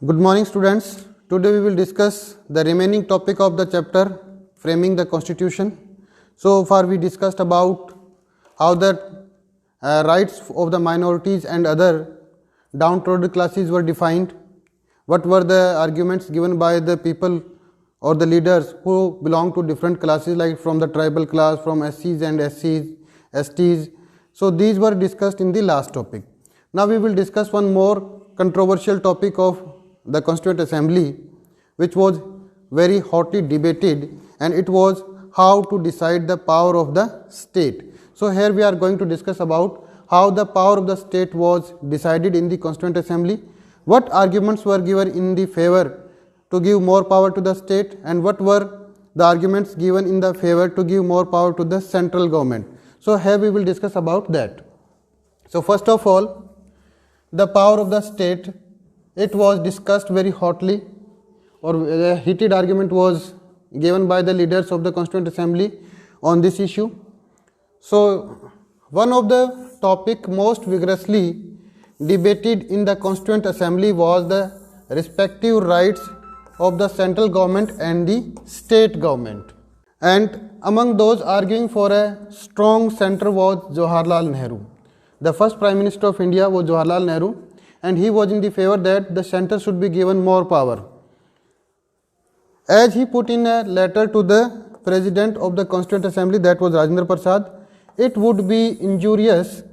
Good morning, students. Today we will discuss the remaining topic of the chapter Framing the Constitution. So far we discussed about how the rights of the minorities and other downtrodden classes were defined, what were the arguments given by the people or the leaders who belong to different classes, like from the tribal class, from SCs and STs. So these were discussed in the last topic. Now we will discuss one more controversial topic of the Constituent Assembly, which was very hotly debated, and it was how to decide the power of the state. So here we are going to discuss about how the power of the state was decided in the Constituent Assembly, what arguments were given in the favor to give more power to the state, and what were the arguments given in the favor to give more power to the central government. So here we will discuss about that. So first of all, the power of the state, it was discussed very hotly, or a heated argument was given by the leaders of the Constituent Assembly on this issue. So one of the topic most vigorously debated in the Constituent Assembly was the respective rights of the central government and the state government. And among those arguing for a strong center was Jawaharlal Nehru. The first Prime Minister of India was Jawaharlal Nehru, and he was in the favor that the center should be given more power. As he put in a letter to the President of the Constituent Assembly, that was Rajendra Prasad, it would be injurious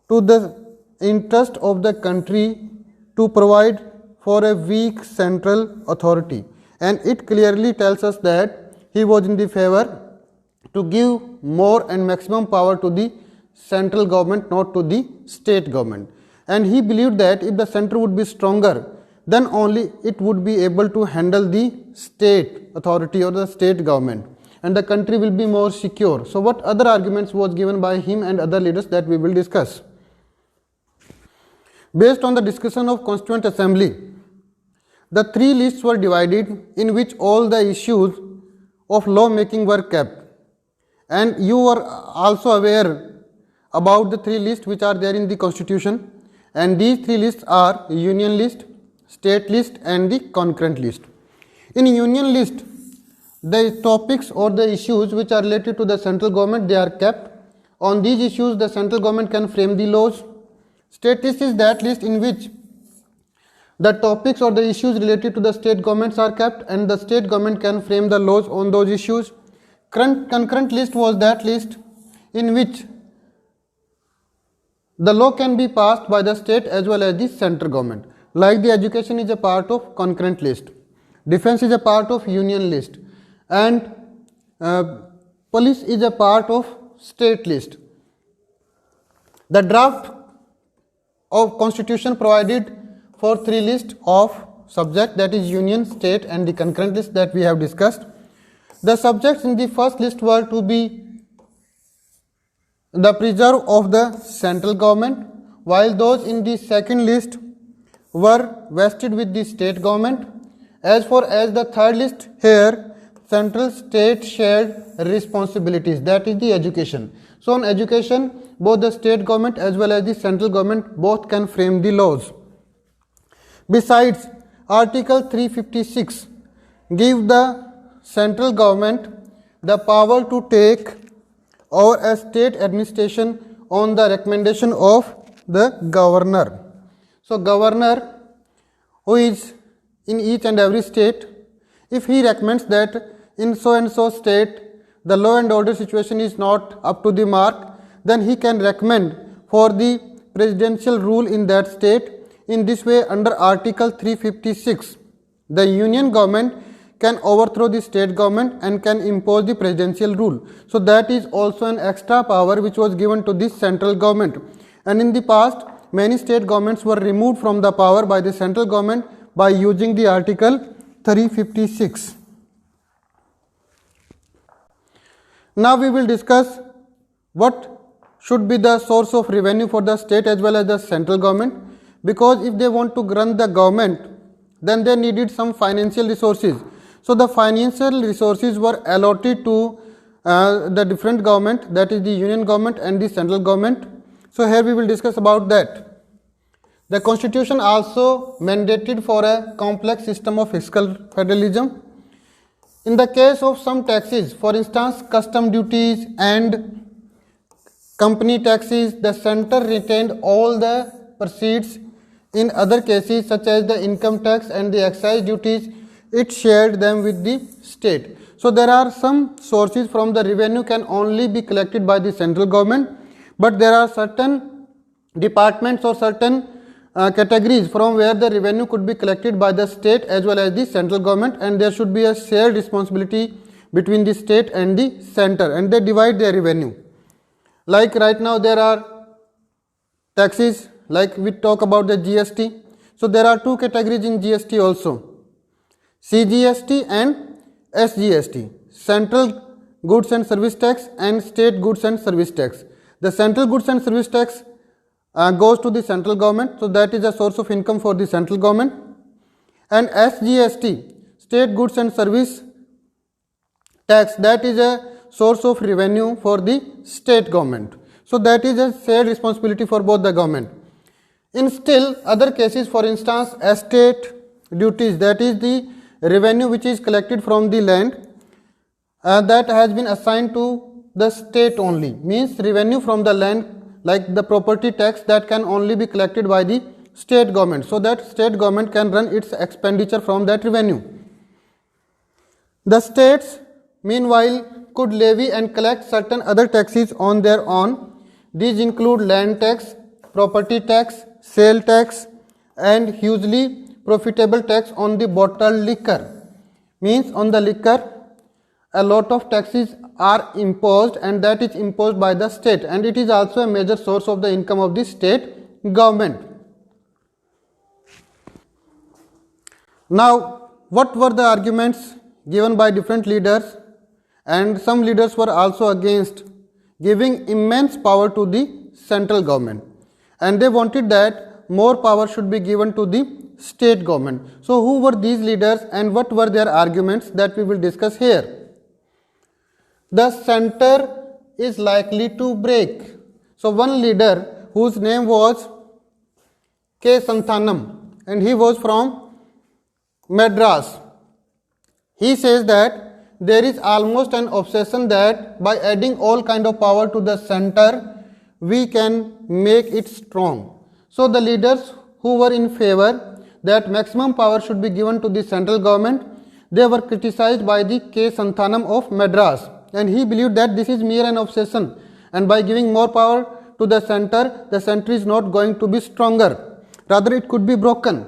to the interest of the country to provide for a weak central authority, and it clearly tells us that he was in the favor to give more and maximum power to the central government, not to the state government. And he believed that if the center would be stronger, then only it would be able to handle the state authority or the state government, and the country will be more secure. So what other arguments was given by him and other leaders, that we will discuss. Based on the discussion of Constituent Assembly, the three lists were divided in which all the issues of law making were kept. And you are also aware about the three lists which are there in the Constitution. And these three lists are union list, state list, and the concurrent list. In union list, the topics or the issues which are related to the central government, they are kept. On these issues, the central government can frame the laws. State list is that list in which the topics or the issues related to the state governments are kept, and the state government can frame the laws on those issues. Concurrent list was that list in which the law can be passed by the state as well as the central government. Like the education is a part of concurrent list, defense is a part of union list, and police is a part of state list. The draft of constitution provided for three lists of subject, that is union, state, and the concurrent list that we have discussed. The subjects in the first list were to be the preserve of the central government, while those in the second list were vested with the state government. As far as the third list, here central state shared responsibilities, that is the education. So on education, both the state government as well as the central government both can frame the laws. Besides, Article 356 gives the central government the power to take over a state administration on the recommendation of the governor. So governor, who is in each and every state, if he recommends that in so and so state the law and order situation is not up to the mark, then he can recommend for the presidential rule in that state. In this way, under Article 356, the union government can overthrow the state government and can impose the presidential rule. So that is also an extra power which was given to the central government. And in the past, many state governments were removed from the power by the central government by using the Article 356. Now we will discuss what should be the source of revenue for the state as well as the central government, because if they want to run the government, then they needed some financial resources. So the financial resources were allotted to the different government, that is the union government and the central government. So here we will discuss about that. The constitution also mandated for a complex system of fiscal federalism. In the case of some taxes, for instance, custom duties and company taxes, the center retained all the proceeds. In other cases, such as the income tax and the excise duties, it shared them with the state. So there are some sources from the revenue can only be collected by the central government, but there are certain departments or certain categories from where the revenue could be collected by the state as well as the central government, and there should be a shared responsibility between the state and the center, and they divide their revenue. Like right now there are taxes, like we talk about the GST. So there are two categories in GST also, CGST and SGST, Central Goods and Service Tax and State Goods and Service Tax. The Central Goods and Service Tax goes to the central government, so that is a source of income for the central government. And SGST, State Goods and Service Tax, that is a source of revenue for the state government. So that is a shared responsibility for both the government. In still other cases, for instance, estate duties, that is the revenue which is collected from the land that has been assigned to the state only, means revenue from the land like the property tax that can only be collected by the state government, so that state government can run its expenditure from that revenue. The states meanwhile could levy and collect certain other taxes on their own. These include land tax, property tax, sale tax, and hugely profitable tax on the bottled liquor. Means on the liquor a lot of taxes are imposed, and that is imposed by the state, and it is also a major source of the income of the state government. Now, what were the arguments given by different leaders? And some leaders were also against giving immense power to the central government, and they wanted that more power should be given to the state government. So who were these leaders and what were their arguments, that we will discuss here. The center is likely to break. So one leader whose name was K. Santhanam, and he was from Madras. He says that there is almost an obsession that by adding all kind of power to the center, we can make it strong. So the leaders who were in favor that maximum power should be given to the central government, they were criticized by the K. Santhanam of Madras, and he believed that this is mere an obsession, and by giving more power to the center is not going to be stronger, rather it could be broken.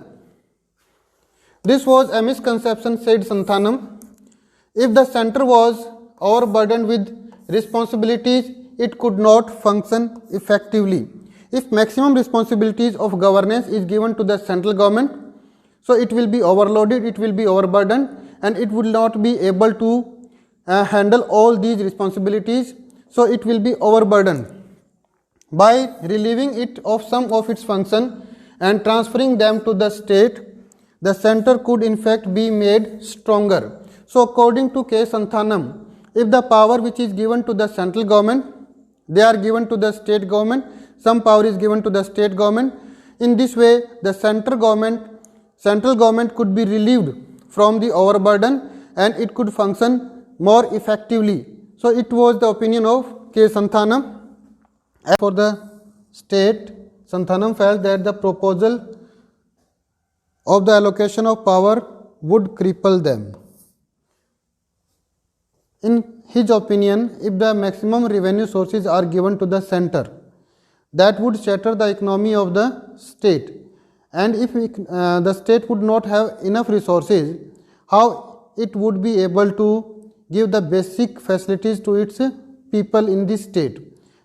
This was a misconception, said Santhanam. If the center was overburdened with responsibilities, it could not function effectively. If maximum responsibilities of governance is given to the central government, so it will be overloaded, it will be overburdened, and it will not be able to handle all these responsibilities, so it will be overburdened. By relieving it of some of its function and transferring them to the state, the center could in fact be made stronger. So according to K. Santhanam, if the power which is given to the central government, they are given to the state government, some power is given to the state government. In this way, the central government could be relieved from the overburden and it could function more effectively. So it was the opinion of K. Santhanam. As for the state, Santhanam felt that the proposal of the allocation of power would cripple them. In his opinion, if the maximum revenue sources are given to the center, that would shatter the economy of the state, and if the state would not have enough resources, how it would be able to give the basic facilities to its people in the state.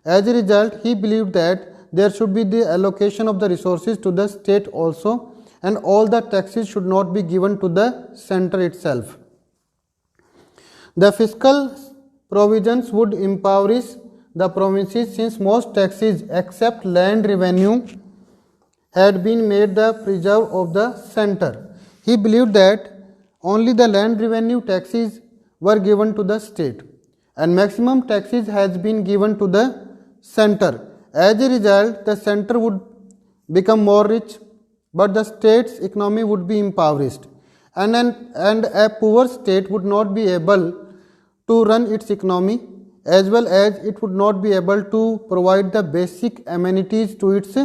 As a result, he believed that there should be the allocation of the resources to the state also, and all the taxes should not be given to the center itself. The fiscal provisions would impoverish the provinces, since most taxes except land revenue had been made the preserve of the center. He believed that only the land revenue taxes were given to the state and maximum taxes has been given to the center. As a result, the center would become more rich, but the state's economy would be impoverished, and a poor state would not be able to run its economy, as well as it would not be able to provide the basic amenities to its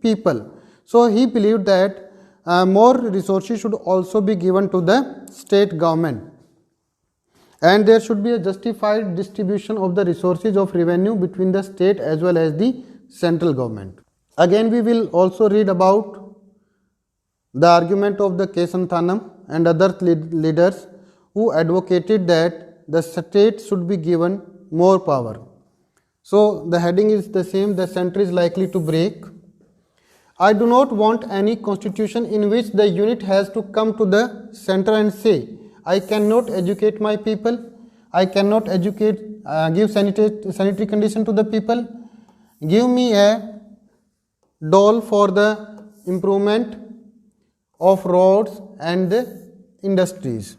people. So he believed that more resources should also be given to the state government, and there should be a justified distribution of the resources of revenue between the state as well as the central government. Again, we will also read about the argument of the K. Santhanam and other leaders who advocated that the state should be given more power. So the heading is the same, the center is likely to break. I do not want any constitution in which the unit has to come to the center and say, I cannot educate my people, I cannot give sanitary condition to the people, give me a dole for the improvement of roads and industries.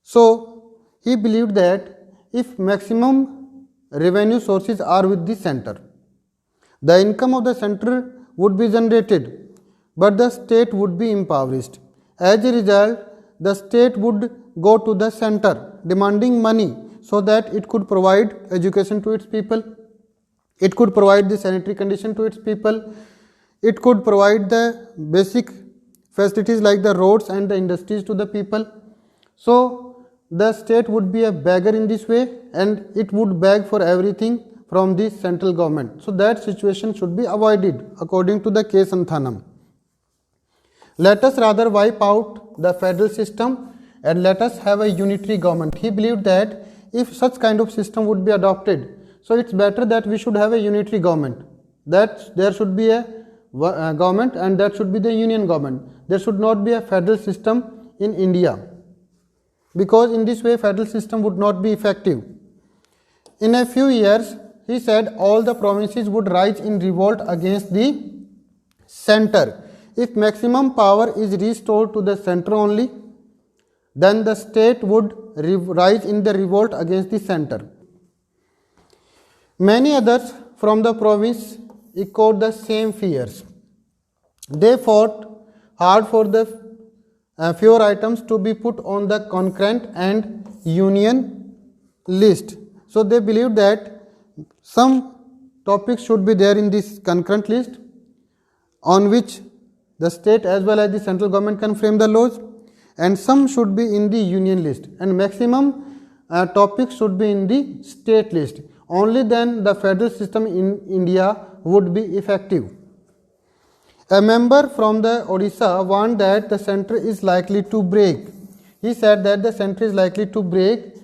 So he believed that if maximum revenue sources are with the center, the income of the center would be generated, but the state would be impoverished. As a result, the state would go to the center demanding money so that it could provide education to its people, it could provide the sanitary condition to its people, it could provide the basic facilities like the roads and the industries to the people. So the state would be a beggar in this way, and it would beg for everything from the central government. So that situation should be avoided according to the K. Santhanam. Let us rather wipe out the federal system and let us have a unitary government. He believed that if such kind of system would be adopted, so it's better that we should have a unitary government, that there should be a government and that should be the union government. There should not be a federal system in India, because in this way federal system would not be effective. In a few years, he said, all the provinces would rise in revolt against the center. If maximum power is restored to the center only, then the state would rise in the revolt against the center. Many others from the province echoed the same fears. They fought hard for the fewer items to be put on the concurrent and union list. So they believed that some topics should be there in this concurrent list on which the state as well as the central government can frame the laws, and some should be in the union list, and maximum topics should be in the state list. Only then the federal system in India would be effective. A member from the Odisha warned that the center is likely to break. He said that the center is likely to break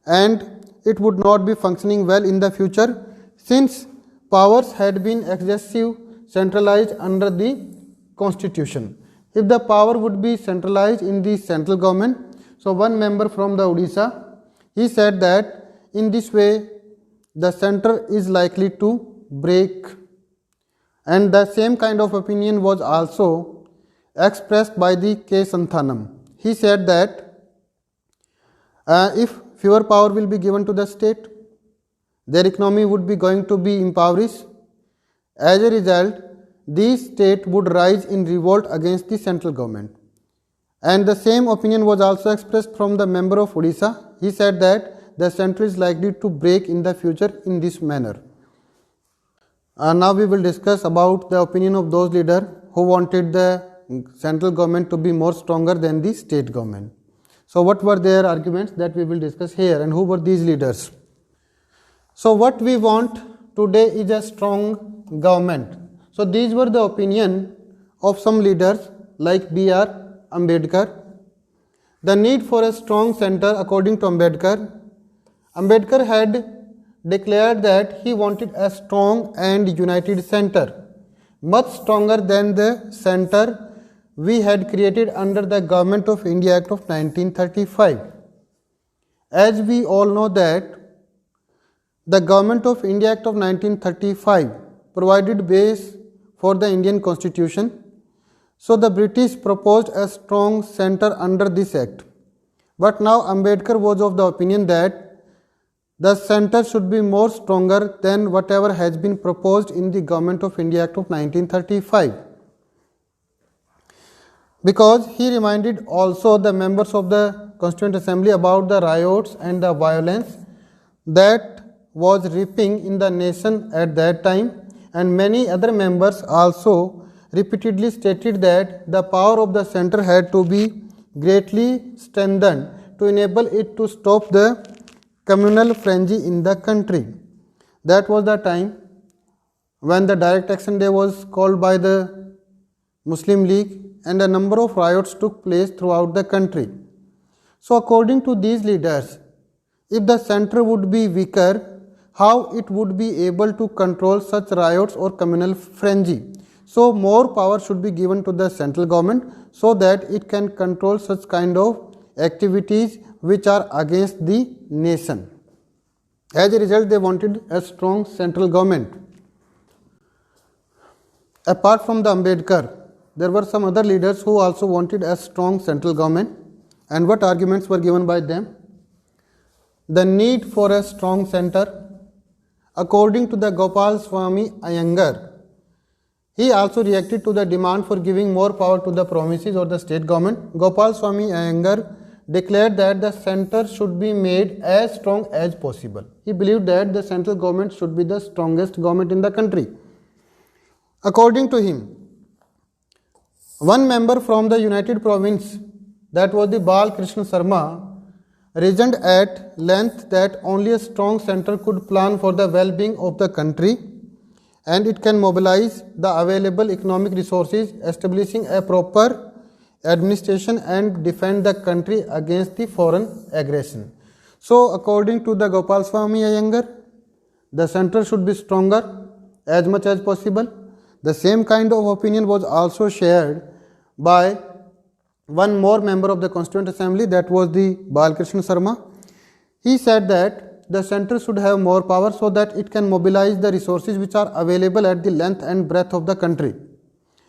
and it would not be functioning well in the future, since powers had been excessive centralized under the constitution. If the power would be centralized in the central government, so one member from the Odisha, he said that in this way the center is likely to break, and the same kind of opinion was also expressed by the K. Santhanam. He said that if fewer power will be given to the state, their economy would be going to be impoverished. As a result, the state would rise in revolt against the central government. And the same opinion was also expressed from the member of Odisha. He said that the center is likely to break in the future in this manner. Now we will discuss about the opinion of those leaders who wanted the central government to be more stronger than the state government. So what were their arguments that we will discuss here, and who were these leaders? So what we want today is a strong government. So these were the opinion of some leaders like B.R. Ambedkar. The need for a strong center, according to Ambedkar, Ambedkar had declared that he wanted a strong and united center, much stronger than the center we had created under the Government of India Act of 1935. As we all know that the Government of India Act of 1935 provided base for the Indian Constitution. So the British proposed a strong center under this act. But now Ambedkar was of the opinion that the center should be more stronger than whatever has been proposed in the Government of India Act of 1935. because he reminded also the members of the Constituent Assembly about the riots and the violence that was ripping in the nation at that time, and many other members also repeatedly stated that the power of the center had to be greatly strengthened to enable it to stop the communal frenzy in the country. That was the time when the Direct Action Day was called by the Muslim League, and a number of riots took place throughout the country. So according to these leaders, if the center would be weaker, how it would be able to control such riots or communal frenzy? So more power should be given to the central government so that it can control such kind of activities which are against the nation. As a result, they wanted a strong central government. Apart from the Ambedkar, there were some other leaders who also wanted a strong central government. And what arguments were given by them? The need for a strong center. According to the Gopal Swami Iyengar, he also reacted to the demand for giving more power to the provinces or the state government. Gopal Swami Iyengar declared that the center should be made as strong as possible. He believed that the central government should be the strongest government in the country. According to him, one member from the United Province, that was the Bal Krishna Sarma, reasoned at length that only a strong center could plan for the well-being of the country, and it can mobilize the available economic resources, establishing a proper administration and defend the country against the foreign aggression. So according to the Gopal Swami Iyengar, the center should be stronger as much as possible. The same kind of opinion was also shared by one more member of the Constituent Assembly, that was the Balkrishna Sarma. He said that the center should have more power so that it can mobilize the resources which are available at the length and breadth of the country,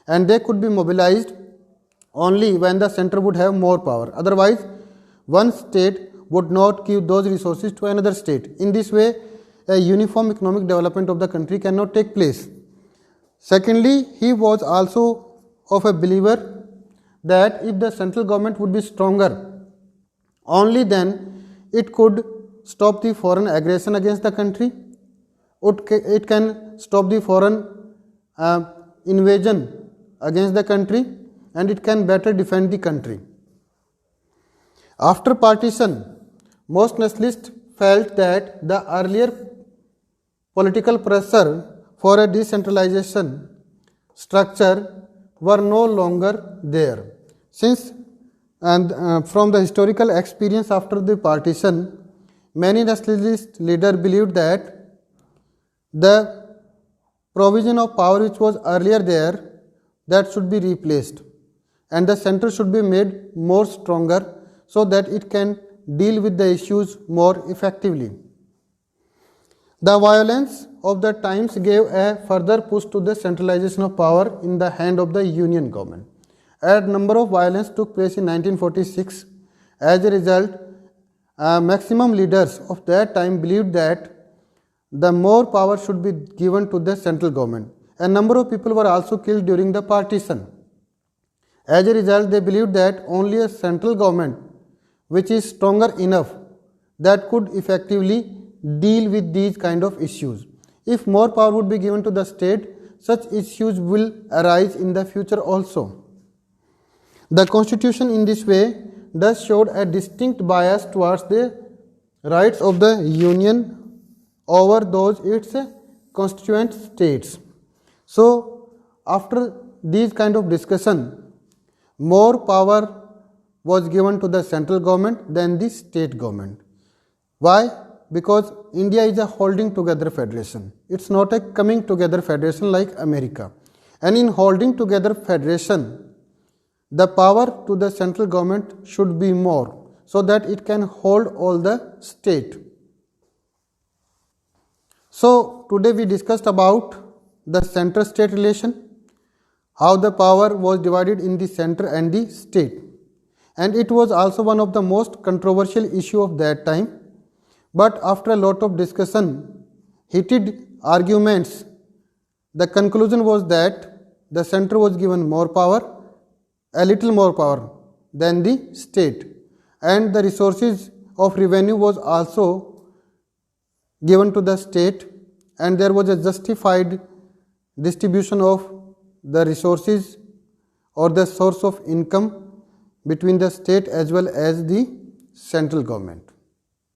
and they could be mobilized only when the center would have more power. Otherwise, one state would not give those resources to another state. In this way, a uniform economic development of the country cannot take place. Secondly, he was also of a believer that if the central government would be stronger, only then it could stop the foreign aggression against the country. It can stop the foreign invasion against the country, and it can better defend the country. After partition, most nationalists felt that the earlier political pressure for a decentralization structure were no longer there. Since from the historical experience after the partition, many nationalist leaders believed that the provision of power which was earlier there, that should be replaced, and the center should be made more stronger so that it can deal with the issues more effectively. The violence of the times gave a further push to the centralization of power in the hand of the union government. A number of violence took place in 1946. As a result, maximum leaders of that time believed that the more power should be given to the central government. A number of people were also killed during the partition. As a result, they believed that only a central government which is stronger enough that could effectively deal with these kind of issues. If more power would be given to the state, such issues will arise in the future also. The constitution in this way thus showed a distinct bias towards the rights of the union over those its constituent states. So after these kind of discussion, more power was given to the central government than the state government. Why? Because India is a holding together federation. It's not a coming together federation like America. And in holding together federation, the power to the central government should be more so that it can hold all the state. So today we discussed about the center-state relation, how the power was divided in the center and the state. And it was also one of the most controversial issue of that time. But after a lot of discussion, heated arguments, the conclusion was that the center was given more power a little more power than the state, and the resources of revenue was also given to the state, and there was a justified distribution of the resources or the source of income between the state as well as the central government.